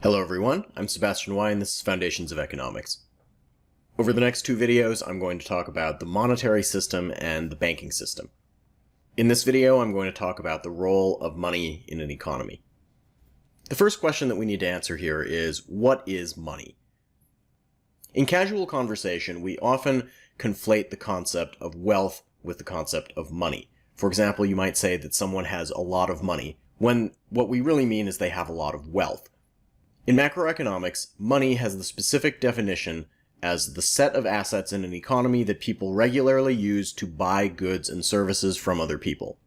Hello everyone, I'm Sebastian Y and this is Foundations of Economics. Over the next two videos, I'm going to talk about the monetary system and the banking system. In this video, I'm going to talk about the role of money in an economy. The first question that we need to answer here is, what is money? In casual conversation, we often conflate the concept of wealth with the concept of money. For example, you might say that someone has a lot of money, when what we really mean is they have a lot of wealth. In macroeconomics, money has the specific definition as the set of assets in an economy that people regularly use to buy goods and services from other people.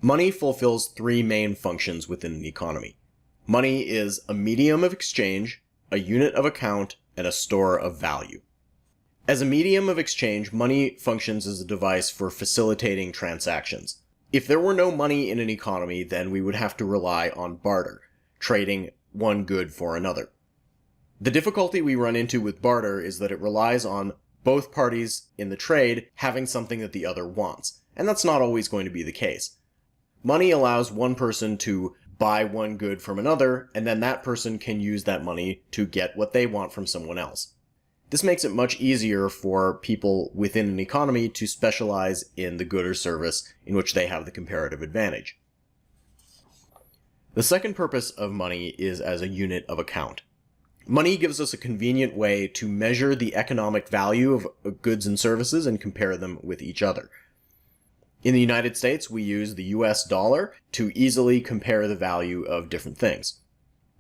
Money fulfills three main functions within an economy. Money is a medium of exchange, a unit of account, and a store of value. As a medium of exchange, money functions as a device for facilitating transactions. If there were no money in an economy, then we would have to rely on barter, trading one good for another. The difficulty we run into with barter is that it relies on both parties in the trade having something that the other wants, and that's not always going to be the case. Money allows one person to buy one good from another, and then that person can use that money to get what they want from someone else. This makes it much easier for people within an economy to specialize in the good or service in which they have the comparative advantage. The second purpose of money is as a unit of account. Money gives us a convenient way to measure the economic value of goods and services and compare them with each other. In the United States, we use the US dollar to easily compare the value of different things.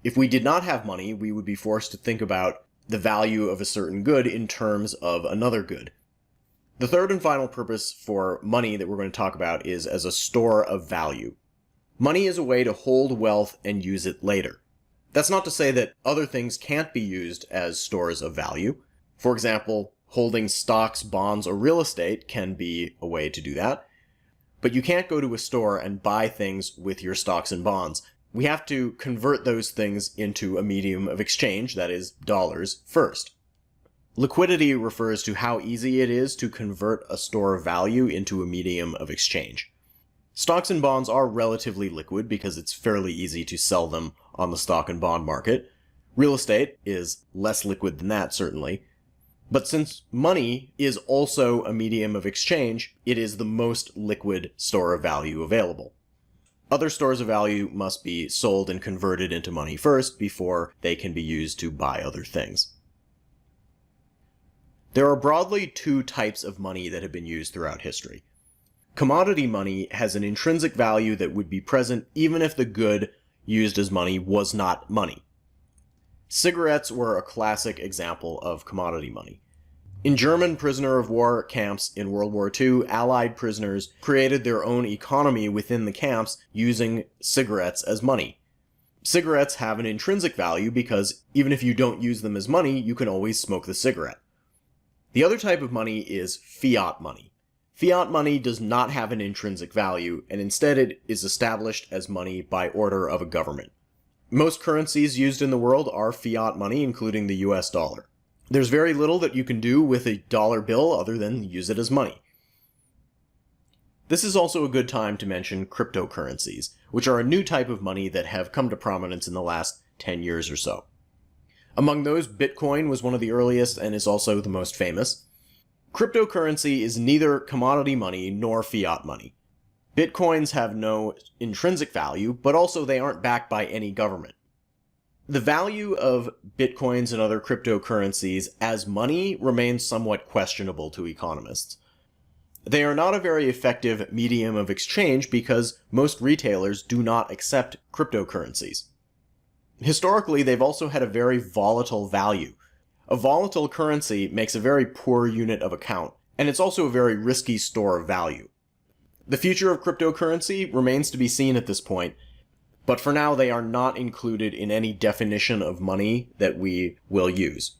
If we did not have money, we would be forced to think about the value of a certain good in terms of another good. The third and final purpose for money that we're going to talk about is as a store of value. Money is a way to hold wealth and use it later. That's not to say that other things can't be used as stores of value. For example, holding stocks, bonds, or real estate can be a way to do that. But you can't go to a store and buy things with your stocks and bonds. We have to convert those things into a medium of exchange, that is, dollars, first. Liquidity refers to how easy it is to convert a store of value into a medium of exchange. Stocks and bonds are relatively liquid because it's fairly easy to sell them on the stock and bond market. Real estate is less liquid than that, certainly. But since money is also a medium of exchange, it is the most liquid store of value available. Other stores of value must be sold and converted into money first before they can be used to buy other things. There are broadly two types of money that have been used throughout history. Commodity money has an intrinsic value that would be present even if the good used as money was not money. Cigarettes were a classic example of commodity money. In German prisoner of war camps in World War II, Allied prisoners created their own economy within the camps using cigarettes as money. Cigarettes have an intrinsic value because even if you don't use them as money, you can always smoke the cigarette. The other type of money is fiat money. Fiat money does not have an intrinsic value, and instead it is established as money by order of a government. Most currencies used in the world are fiat money, including the US dollar. There's very little that you can do with a dollar bill other than use it as money. This is also a good time to mention cryptocurrencies, which are a new type of money that have come to prominence in the last 10 years or so. Among those, Bitcoin was one of the earliest and is also the most famous. Cryptocurrency is neither commodity money nor fiat money. Bitcoins have no intrinsic value, but also they aren't backed by any government. The value of Bitcoins and other cryptocurrencies as money remains somewhat questionable to economists. They are not a very effective medium of exchange because most retailers do not accept cryptocurrencies. Historically, they've also had a very volatile value. A volatile currency makes a very poor unit of account, and it's also a very risky store of value. The future of cryptocurrency remains to be seen at this point, but for now they are not included in any definition of money that we will use.